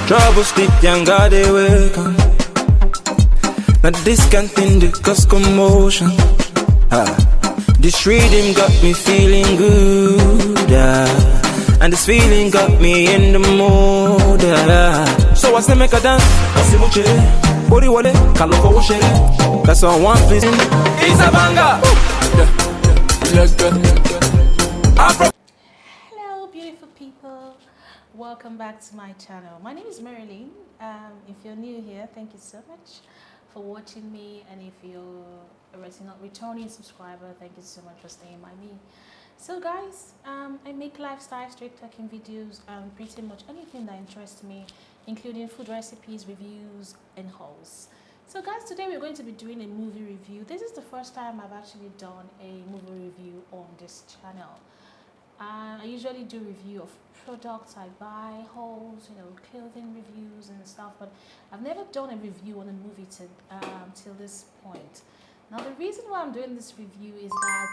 Trouble sleep, young God, they wake up. Not this can't the cause commotion. This rhythm got me feeling good, and this feeling got me in the mood. So what's the make a dance? Body wale, kaloko washe. That's all one please. It's a banger. Hello beautiful people, welcome back to my channel. My name is Marilyn. If you're new here, thank you so much for watching me, and if you're a returning subscriber, thank you so much for staying by me. So guys, I make lifestyle straight talking videos and pretty much anything that interests me, including food recipes, reviews and hauls. So guys, today we're going to be doing a movie review. This is the first time I've actually done a movie review on this channel. I usually do review of products I buy, hauls, clothing reviews and stuff, but I've never done a review on a movie till this point. Now the reason why I'm doing this review is that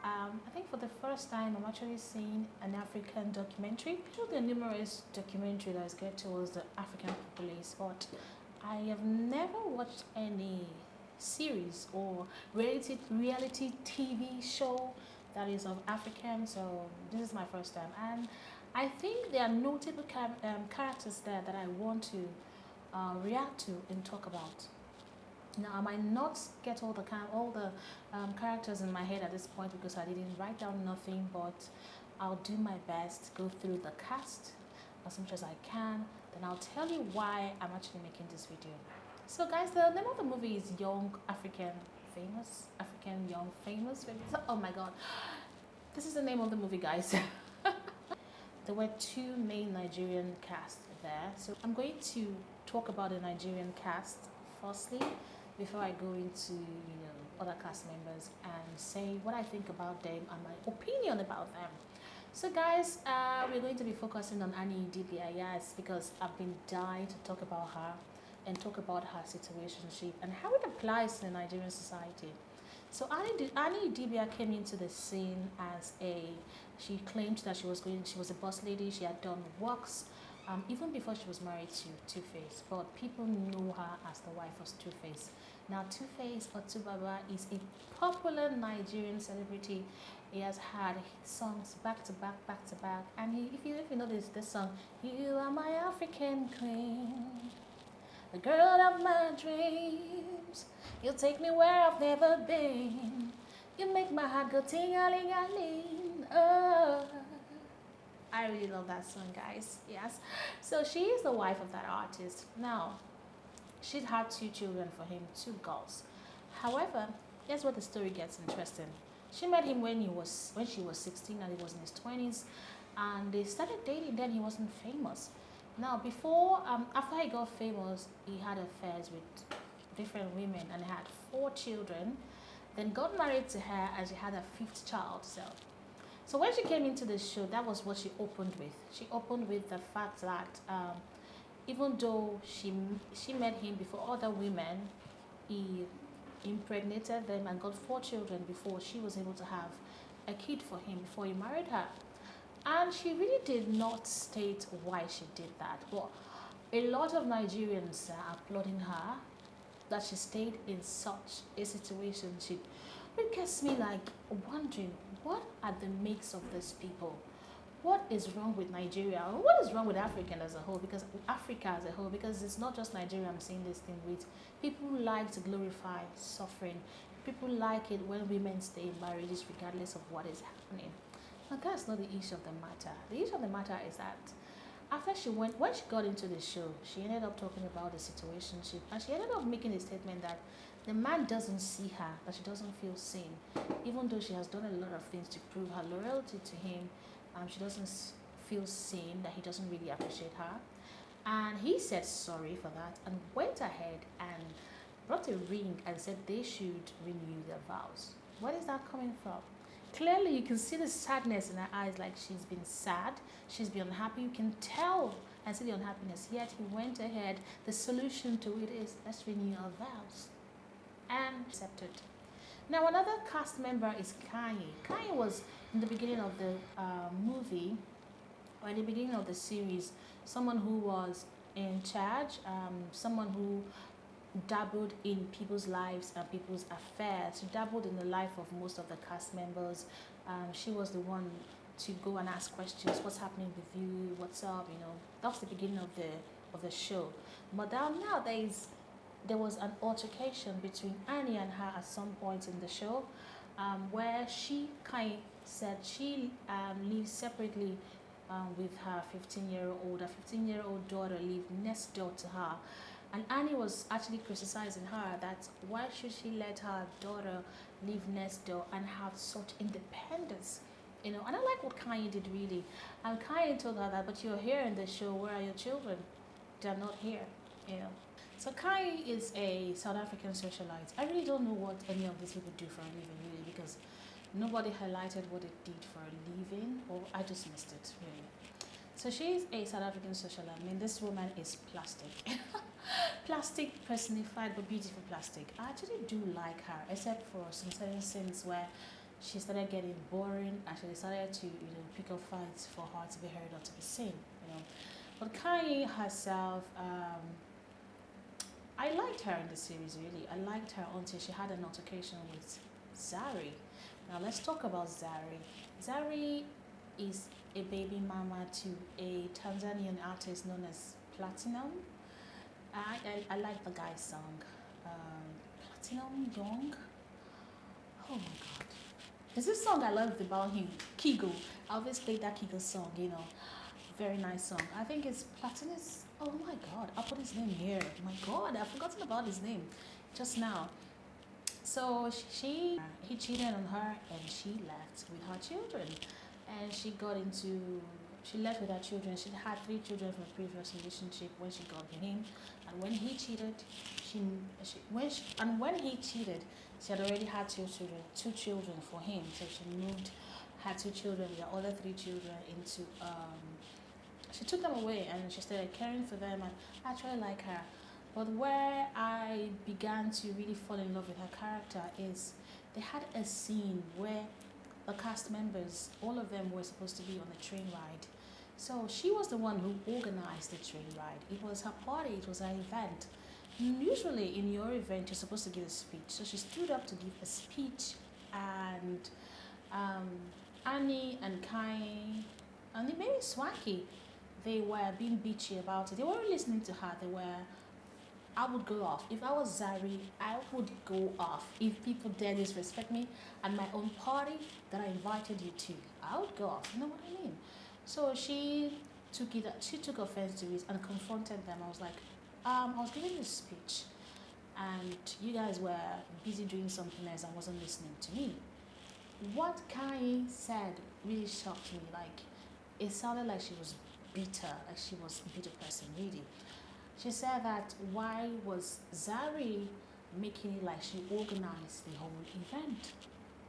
I think for the first time I'm actually seeing an African documentary. There are numerous documentaries that is geared towards the African populace, but I have never watched any series or reality TV show that is of African, so this is my first time, and I think there are notable characters there that I want to react to and talk about. Now I might not get all the characters in my head at this point because I didn't write down nothing, but I'll do my best to go through the cast as much as I can. Then I'll tell you why I'm actually making this video. So guys, the name of the movie is Young African Famous. Oh my god, this is the name of the movie, guys. There were two main Nigerian cast there, so I'm going to talk about the Nigerian cast firstly before I go into other cast members and say what I think about them and my opinion about them. So guys, we're going to be focusing on Dibia, yes, because I've been dying to talk about her and talk about her situationship and how it applies to the Nigerian society. So Dibia came into the scene as she claimed that she was a boss lady. She had done works even before she was married to Two-Face, but people know her as the wife of Two-Face. Now Two-Face or Tubaba is a popular Nigerian celebrity. He has had songs back to back, and if you know this song, "You Are My African Queen, the girl of my dreams, you take me where I've never been, you make my heart go ting-a-ling-a-ling." Oh, I really love that song, guys. Yes, so she is the wife of that artist. Now she'd had two children for him, two girls. However, here's where the story gets interesting. She met him when she was 16 and he was in his 20s, and they started dating. Then he wasn't famous. Now after he got famous, he had affairs with different women and had 4 children, then got married to her and she had a 5th child. So when she came into the show, that was what she opened with. She opened with the fact that even though she met him before other women, he impregnated them and got 4 children before she was able to have a kid for him before he married her. And she really did not state why she did that, but a lot of Nigerians are applauding her that she stayed in such a situation. It gets me like wondering, what are the makes of these people? What is wrong with Nigeria? What is wrong with Africa as a whole? Because it's not just Nigeria I'm seeing this thing with. People like to glorify suffering. People like it when women stay in marriages regardless of what is happening. But that's not the issue of the matter. The issue of the matter is that when she got into the show, she ended up talking about the situationship, and she ended up making a statement that the man doesn't see her, that she doesn't feel seen, even though she has done a lot of things to prove her loyalty to him. She doesn't feel seen, that he doesn't really appreciate her. And he said sorry for that and went ahead and brought a ring and said they should renew their vows. Where is that coming from? Clearly you can see the sadness in her eyes, like she's been sad, she's been unhappy. You can tell and see the unhappiness, yet he went ahead. The solution to it is, let's renew our vows, and accepted. Now another cast member is Kanye. Kanye was in the beginning of the movie, or in the beginning of the series, someone who was in charge, someone who dabbled in people's lives and people's affairs. She dabbled in the life of most of the cast members. She was the one to go and ask questions. What's happening with you? What's up? You know, that was the beginning of the show. But now there was an altercation between Annie and her at some point in the show, where she kind of said she lives separately with her 15-year-old. Her 15-year-old daughter lived next door to her. And Annie was actually criticizing her that why should she let her daughter live next door and have such independence? You know, and I like what Kanye did really. And Kanye told her that, but you're here in the show, where are your children? They're not here, you know. So Kanye is a South African socialite. I really don't know what any of these people do for a living really, because nobody highlighted what it did for a living, or I just missed it really. So she's a South African socialite. I mean, this woman is plastic. Plastic personified, but beautiful plastic. I actually do like her, except for some certain scenes where she started getting boring and she decided to, you know, pick up fights for her to be heard or to be seen, you know. But Kanye herself, I liked her in the series really. I liked her until she had an altercation with Zari. Now let's talk about Zari. Zari is a baby mama to a Tanzanian artist known as Platinum. I like the guy's song, Platinum Young. Oh my god. There's this song I loved about him, Kigo. I always play that Kigo song, you know. Very nice song. I think it's Platinum. Oh my god, I'll put his name here. My god, I've forgotten about his name just now. So he cheated on her and she left with her children. And she left with her children. She had 3 children from a previous relationship when she got with him. And when he cheated, when he cheated, she had already had 2 children for him. So she moved her 2 children, the other 3 children into, she took them away and she started caring for them, and I actually like her. But where I began to really fall in love with her character is they had a scene where the cast members, all of them were supposed to be on a train ride. So she was the one who organized the train ride. It was her party, it was her event. Usually in your event, you're supposed to give a speech. So she stood up to give a speech, and Annie and Kai and maybe Swanky, they were being bitchy about it. They weren't listening to her. I would go off. If I was Zari, I would go off. If people dare disrespect me and my own party that I invited you to, I would go off. You know what I mean? So she took offense to it and confronted them. I was like, I was giving this speech and you guys were busy doing something else and wasn't listening to me. What Kai said really shocked me. Like, it sounded like she was bitter, like she was a bitter person, really. She said that why was Zari making it like she organized the whole event?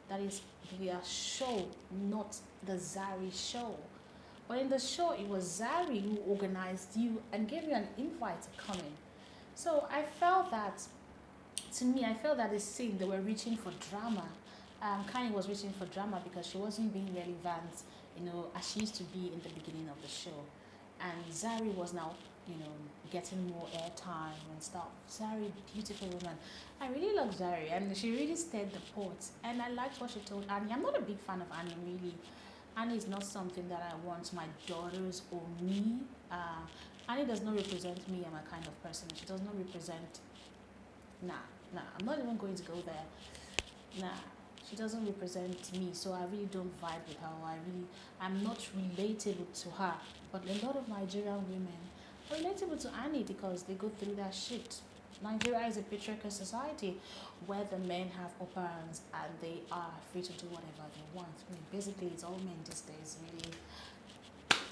That is their show, not the Zari show. But in the show, it was Zari who organized you and gave you an invite to come in. So I felt that this scene, they were reaching for drama. Kanye was reaching for drama because she wasn't being relevant, you know, as she used to be in the beginning of the show. And Zari was now, you know, getting more airtime and stuff. Zari, beautiful woman. I really love Zari, and she really stirred the pot. And I liked what she told Annie. I'm not a big fan of Annie, really. Annie is not something that I want my daughters or me. Annie does not represent me. I'm a kind of person. She does not represent. Nah. I'm not even going to go there. Nah. She doesn't represent me, so I really don't vibe with her. I'm not relatable to her. But a lot of Nigerian women are relatable to Annie because they go through that shit. Nigeria is a patriarchal society where the men have upper hands and they are free to do whatever they want. I mean, basically, it's all men these days, really.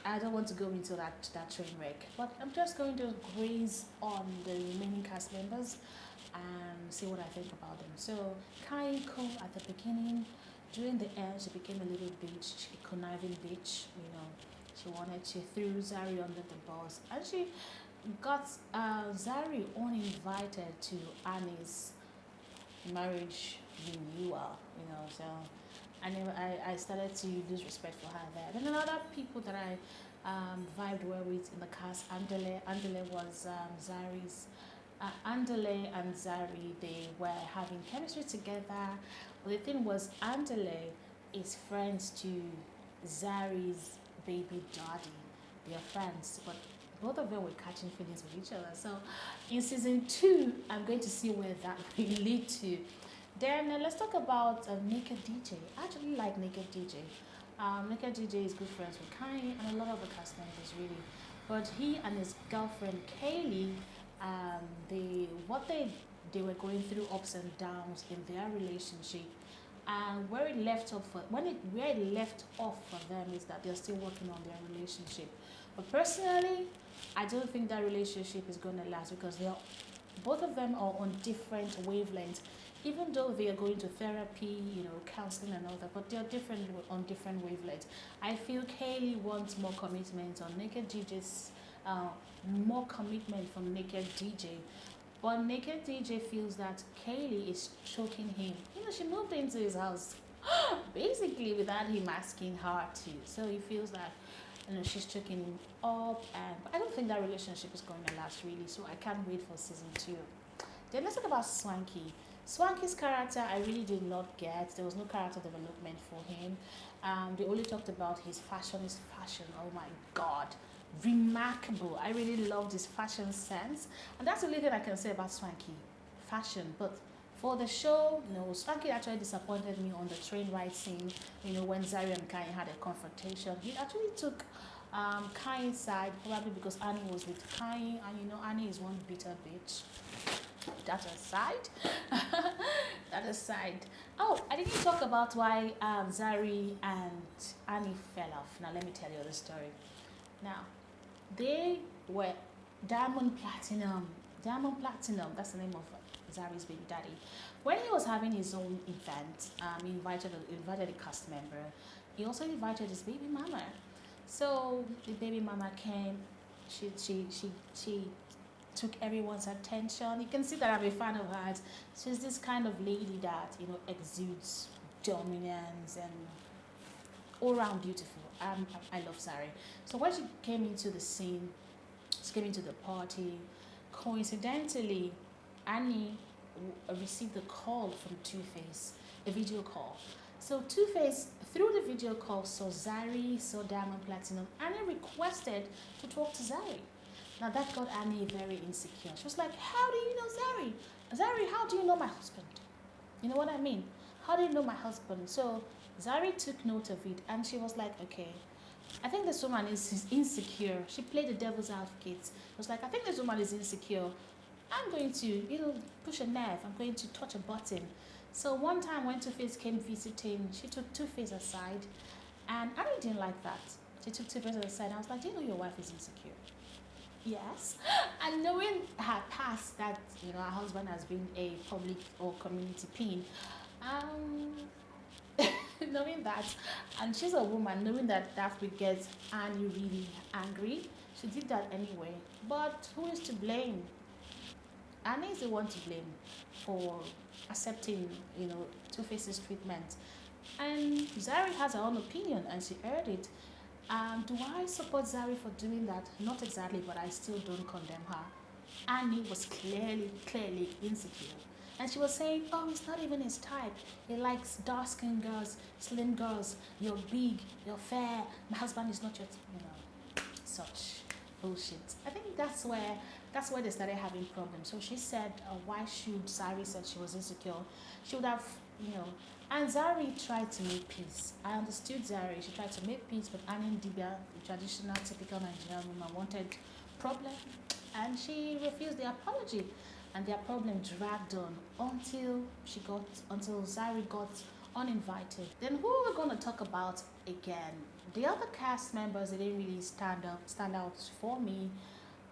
I don't want to go into that train wreck, but I'm just going to graze on the remaining cast members and see what I think about them. So Kaiko at the beginning, during the end, she became a little bitch, a conniving bitch. You know, she threw Zari under the bus, and she got Zari uninvited to Annie's marriage renewal. You know, so I started to lose respect for her there. Then other people that vibed well with in the cast. Andele was Zari's. Andele and Zari, they were having chemistry together. But the thing was, Andele is friends to Zari's baby daddy. They are friends, but both of them were catching feelings with each other. So in season 2, I'm going to see where that will lead to. Then let's talk about Naked DJ. I actually like Naked DJ. Naked DJ is good friends with Kai and a lot of the cast members really. But he and his girlfriend Kaylee, they were going through ups and downs in their relationship. And where it left off for them is that they're still working on their relationship. But personally, I don't think that relationship is going to last because both of them are on different wavelengths. Even though they are going to therapy, counseling and all that, but they're on different wavelengths. I feel Kaylee wants more commitment on Naked DJ's, more commitment from Naked DJ. But Naked DJ feels that Kaylee is choking him. She moved into his house basically without him asking her to. So he feels that she's choking him up, but I don't think that relationship is going to last really. So I can't wait for season 2. Then let's talk about Swanky. Swanky's character I really did not get. There was no character development for him. They only talked about his fashion. Oh my god, remarkable. I really loved his fashion sense, and that's the only thing I can say about Swanky, fashion. But for the show, no, Swanky actually disappointed me on the train ride scene. When Zari and Kai had a confrontation, he actually took Kai's side, probably because Annie was with Kai, and Annie is one bitter bitch. That aside. Oh, I didn't talk about why Zari and Annie fell off. Now let me tell you the story. Now, they were Diamond Platinum. That's the name of Zari's baby daddy. When he was having his own event, he invited a cast member. He also invited his baby mama. So the baby mama came. She took everyone's attention. You can see that I'm a fan of hers. She's this kind of lady that exudes dominance and all around beautiful. I love Zari. So when she came into the scene, she came into the party. Coincidentally, Annie received a call from Two-Face, a video call. So Two-Face, through the video call, saw Zari, saw Diamond Platinum. Annie requested to talk to Zari. Now that got Annie very insecure. She was like, how do you know Zari? Zari, how do you know my husband? You know what I mean? How do you know my husband? So Zari took note of it and she was like, okay, I think this woman is insecure. She played the devil's advocate. She was like, I think this woman is insecure. I'm going to, push a nerve. I'm going to touch a button. So one time when Two-Face came visiting, she took Two-Face aside and Annie didn't like that. She took Two-Face aside. I was like, do you know your wife is insecure? Yes. And knowing her past that, her husband has been a public or community pin, knowing that, and she's a woman, knowing that would get Annie really angry, she did that anyway. But who is to blame? Annie is the one to blame for accepting, Two-Face's treatment. And Zari has her own opinion and she heard it. Do I support Zari for doing that? Not exactly, but I still don't condemn her. Annie was clearly insecure. And she was saying, oh, it's not even his type. He likes dark-skinned girls, slim girls. You're big, you're fair. My husband is not your, such bullshit. I think that's where they started having problems. So she said, why should Zari said she was insecure? She would have, and Zari tried to make peace. I understood Zari. She tried to make peace, but Annie and Dibia, the traditional, typical Nigerian woman, wanted problem, and she refused the apology. And their problem dragged on until Zari got uninvited. Then who are we going to talk about again? The other cast members, they didn't really stand out for me.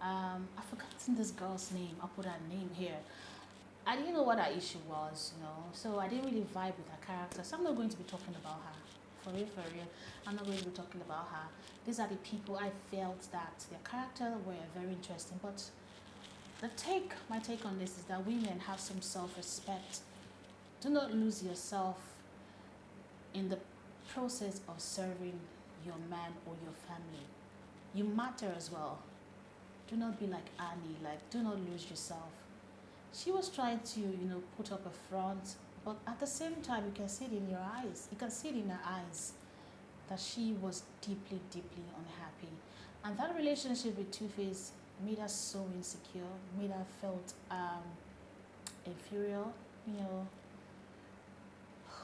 I've forgotten this girl's name. I'll put her name here. I didn't know what her issue was, so I didn't really vibe with her character. So I'm not going to be talking about her. For real. I'm not going to be talking about her. These are the people I felt that their character were very interesting. But my take on this is that women have some self-respect. Do not lose yourself in the process of serving your man or your family. You matter as well. Do not be like Annie, like do not lose yourself. She was trying to, put up a front, but at the same time, you can see it in your eyes. You can see it in her eyes that she was deeply, deeply unhappy. And that relationship with Two-Face made her so insecure, made her felt inferior,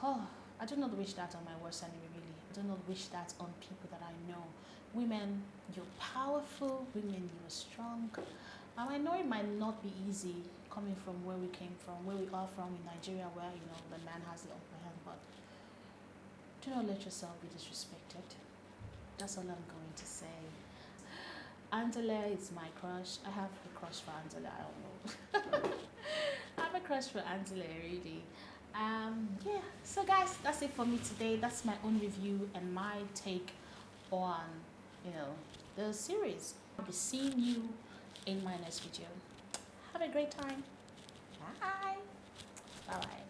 Oh, I do not wish that on my worst enemy, really. I do not wish that on people that I know. Women, you're powerful. Women, you're strong. And I know it might not be easy coming from where we came from, where we are from in Nigeria, where, the man has the upper hand, but do not let yourself be disrespected. That's all I'm going to say. Angela is my crush. I have a crush for Angela, I don't know. I have a crush for Angela, really. Yeah, so guys, that's it for me today. That's my own review and my take on, the series. I'll be seeing you in my next video. Have a great time. Bye. Bye-bye.